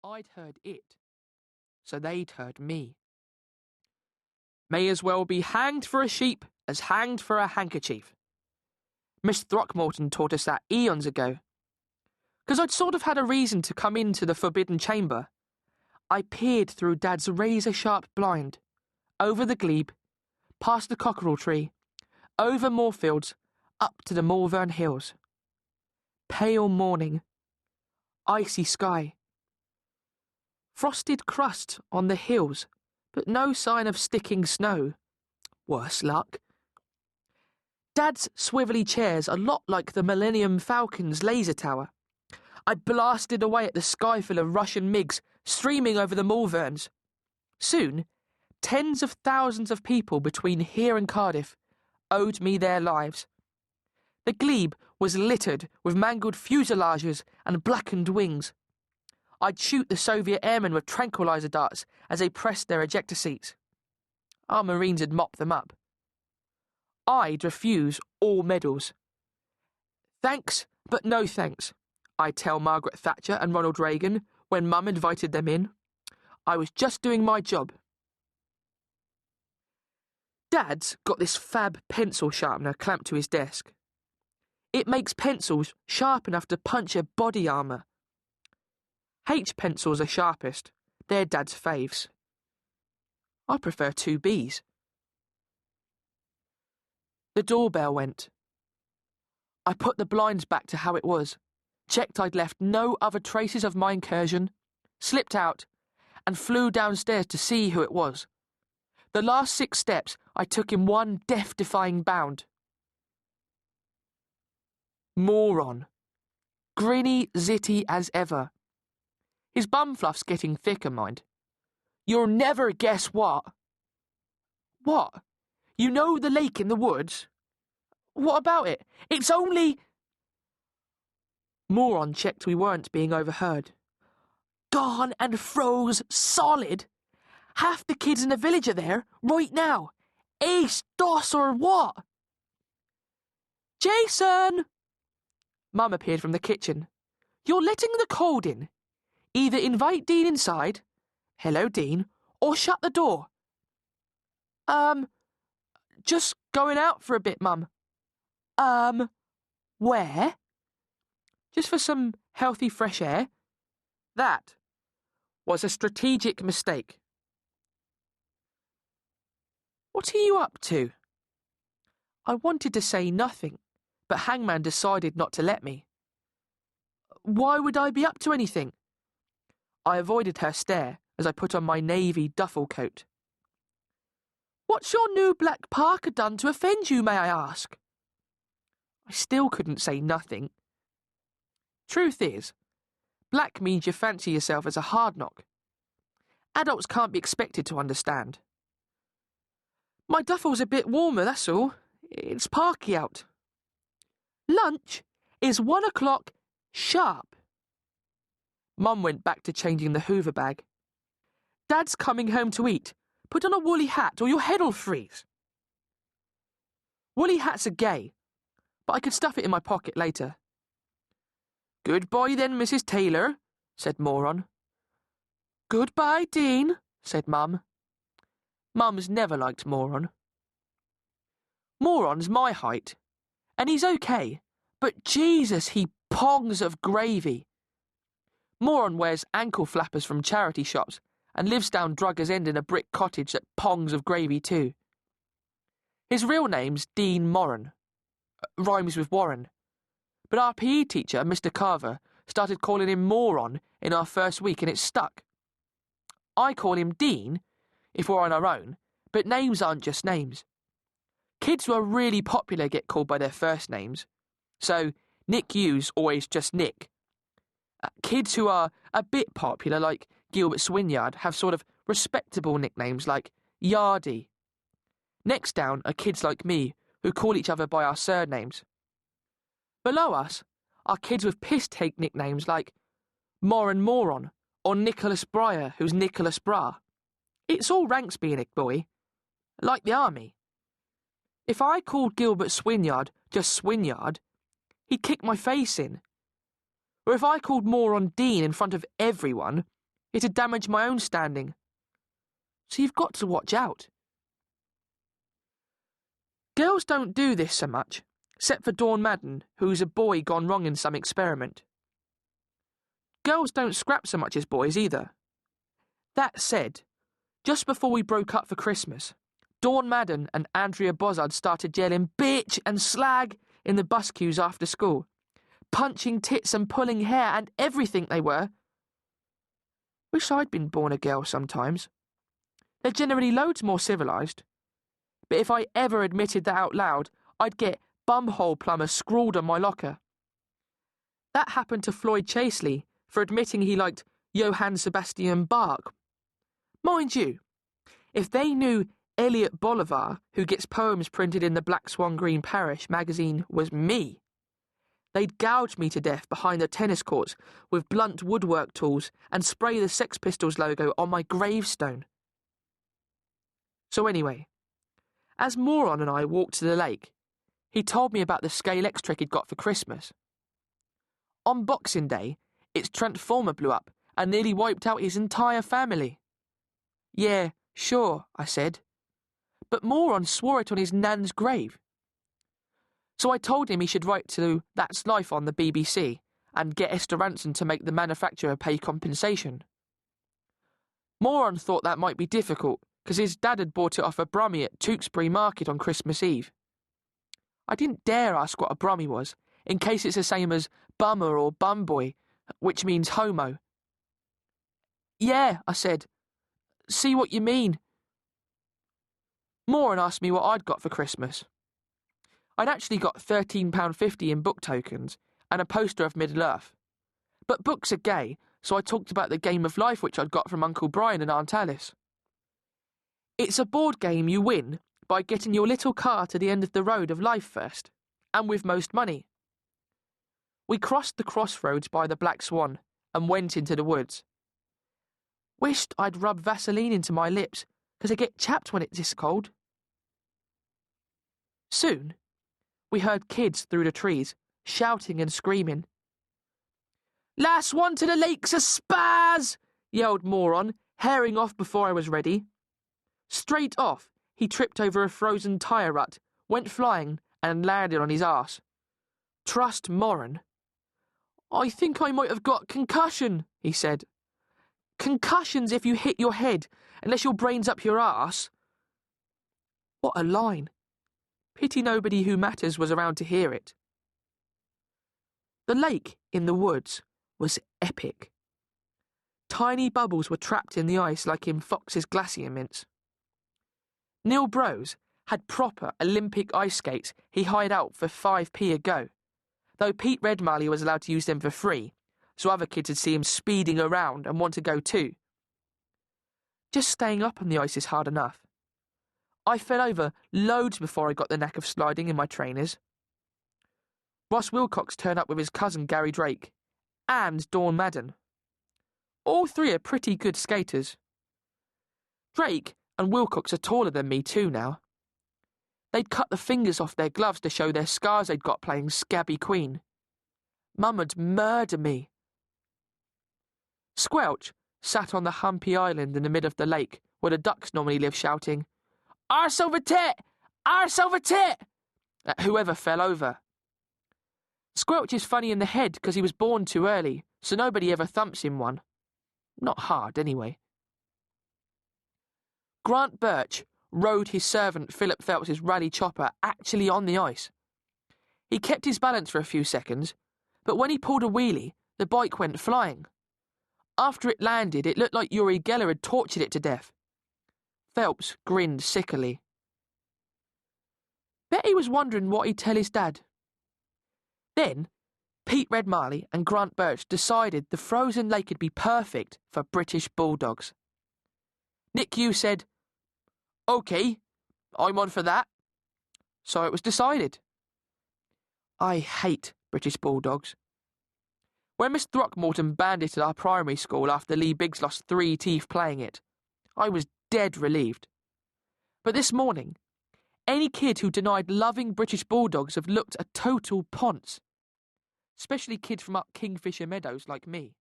I'd heard it, so they'd heard me. May as well be hanged for a sheep as hanged for a handkerchief. Miss Throckmorton taught us that eons ago. 'Cause I'd sort of had a reason to come into the forbidden chamber. I peered through Dad's razor-sharp blind, over the glebe, past the cockerel tree, over moorfields, up to the Malvern Hills. Pale morning, icy sky. Frosted crust on the hills, but no sign of sticking snow. Worse luck. Dad's swivelly chair's a lot like the Millennium Falcon's laser tower. I blasted away at the sky full of Russian MiGs streaming over the Malverns. Soon, tens of thousands of people between here and Cardiff owed me their lives. The glebe was littered with mangled fuselages and blackened wings. I'd shoot the Soviet airmen with tranquilizer darts as they pressed their ejector seats. Our Marines had mopped them up. I'd refuse all medals. Thanks, but no thanks, I'd tell Margaret Thatcher and Ronald Reagan when Mum invited them in. I was just doing my job. Dad's got this fab pencil sharpener clamped to his desk. It makes pencils sharp enough to punch a body armour. H pencils are sharpest. They're Dad's faves. I prefer 2Bs. The doorbell went. I put the blinds back to how it was, checked I'd left no other traces of my incursion, slipped out, and flew downstairs to see who it was. The last 6 steps I took in one death-defying bound. Moron. Grinny zitty as ever. His bum fluff's getting thicker, mind. You'll never guess what. What? You know the lake in the woods? What about it? It's only... Moron checked we weren't being overheard. Gone and froze solid. Half the kids in the village are there, right now. Ace, DOS or what? Jason! Mum appeared from the kitchen. You're letting the cold in. Either invite Dean inside, hello Dean, or shut the door. Just going out for a bit, Mum. Where? Just for some healthy fresh air. That was a strategic mistake. What are you up to? I wanted to say nothing, but Hangman decided not to let me. Why would I be up to anything? I avoided her stare as I put on my navy duffel coat. What's your new black parka done to offend you, may I ask? I still couldn't say nothing. Truth is, black means you fancy yourself as a hard knock. Adults can't be expected to understand. My duffel's a bit warmer, that's all. It's parky out. Lunch is 1 o'clock sharp. Mum went back to changing the Hoover bag. Dad's coming home to eat. Put on a woolly hat or your head'll freeze. Woolly hats are gay, but I could stuff it in my pocket later. Goodbye then, Mrs. Taylor, said Moron. Goodbye, Dean, said Mum. Mum's never liked Moron. Moron's my height, and he's okay, but Jesus, he pongs of gravy. Moron wears ankle flappers from charity shops and lives down Drugger's End in a brick cottage that pongs of gravy too. His real name's Dean Moran. Rhymes with Warren. But our PE teacher, Mr. Carver, started calling him Moron in our first week and it stuck. I call him Dean if we're on our own, but names aren't just names. Kids who are really popular get called by their first names. So Nick Hughes always just Nick. Kids who are a bit popular, like Gilbert Swinyard, have sort of respectable nicknames like Yardy. Next down are kids like me, who call each other by our surnames. Below us are kids with piss-take nicknames like Moran Moron or Nicholas Breyer, who's Nicholas Bra. It's all ranks being a boy, like the army. If I called Gilbert Swinyard just Swinyard, he'd kick my face in. Or if I called Moron Dean in front of everyone, It'd damage my own standing. So you've got to watch out. Girls don't do this so much, except for Dawn Madden, who's a boy gone wrong in some experiment. Girls don't scrap so much as boys either. That said, just before we broke up for Christmas, Dawn Madden and Andrea Bozzard started yelling bitch and slag in the bus queues after school, punching tits and pulling hair and everything they were. Wish I'd been born a girl sometimes. They're generally loads more civilised. But if I ever admitted that out loud, I'd get bumhole plumber scrawled on my locker. That happened to Floyd Chaseley for admitting he liked Johann Sebastian Bach. Mind you, if they knew Elliot Bolivar, who gets poems printed in the Black Swan Green Parish magazine, was me, they'd gouge me to death behind the tennis courts with blunt woodwork tools and spray the Sex Pistols logo on my gravestone. So anyway, as Moron and I walked to the lake, he told me about the Scale X trick he'd got for Christmas. On Boxing Day, its transformer blew up and nearly wiped out his entire family. Yeah, sure, I said. But Moron swore it on his nan's grave. So I told him he should write to That's Life on the BBC and get Esther Ranson to make the manufacturer pay compensation. Moron thought that might be difficult because his dad had bought it off a brummie at Tewkesbury Market on Christmas Eve. I didn't dare ask what a brummie was, in case it's the same as bummer or bumboy, which means homo. Yeah, I said. See what you mean. Moran asked me what I'd got for Christmas. I'd actually got £13.50 in book tokens and a poster of Middle-earth. But books are gay, so I talked about the Game of Life which I'd got from Uncle Brian and Aunt Alice. It's a board game you win by getting your little car to the end of the road of life first, and with most money. We crossed the crossroads by the Black Swan and went into the woods. Wished I'd rub Vaseline into my lips, because I get chapped when it's this cold. Soon, we heard kids through the trees, shouting and screaming. Last one to the lake's a spaz! Yelled Moron, herring off before I was ready. Straight off, he tripped over a frozen tyre rut, went flying, and landed on his arse. Trust Moran. I think I might have got concussion, he said. Concussion's if you hit your head, unless your brain's up your arse. What a line. Pity nobody who matters was around to hear it. The lake in the woods was epic. Tiny bubbles were trapped in the ice like in Fox's glacier mints. Neil Brose had proper Olympic ice skates he hired out for 5p a go, though Pete Redmarley was allowed to use them for free, so other kids would see him speeding around and want to go too. Just staying up on the ice is hard enough. I fell over loads before I got the knack of sliding in my trainers. Ross Wilcox turned up with his cousin Gary Drake, and Dawn Madden. All three are pretty good skaters. Drake and Wilcox are taller than me too now. They'd cut the fingers off their gloves to show their scars they'd got playing Scabby Queen. Mum would murder me. Squelch sat on the humpy island in the middle of the lake where the ducks normally live, shouting, Arse over tit! Arse over tit! At whoever fell over. Squelch is funny in the head because he was born too early, so nobody ever thumps him one. Not hard, anyway. Grant Birch rode his servant Philip Phelps's rally chopper actually on the ice. He kept his balance for a few seconds, but when he pulled a wheelie, the bike went flying. After it landed, it looked like Uri Geller had tortured it to death. Phelps grinned sickily. Bet he was wondering what he'd tell his dad. Then, Pete Redmarley and Grant Birch decided the frozen lake would be perfect for British bulldogs. Nick Hughes said, OK, I'm on for that. So it was decided. I hate British bulldogs. When Miss Throckmorton banned it at our primary school after Lee Biggs lost 3 teeth playing it, I was dead relieved. But this morning, any kid who denied loving British bulldogs have looked a total ponce. Especially kids from up Kingfisher Meadows like me.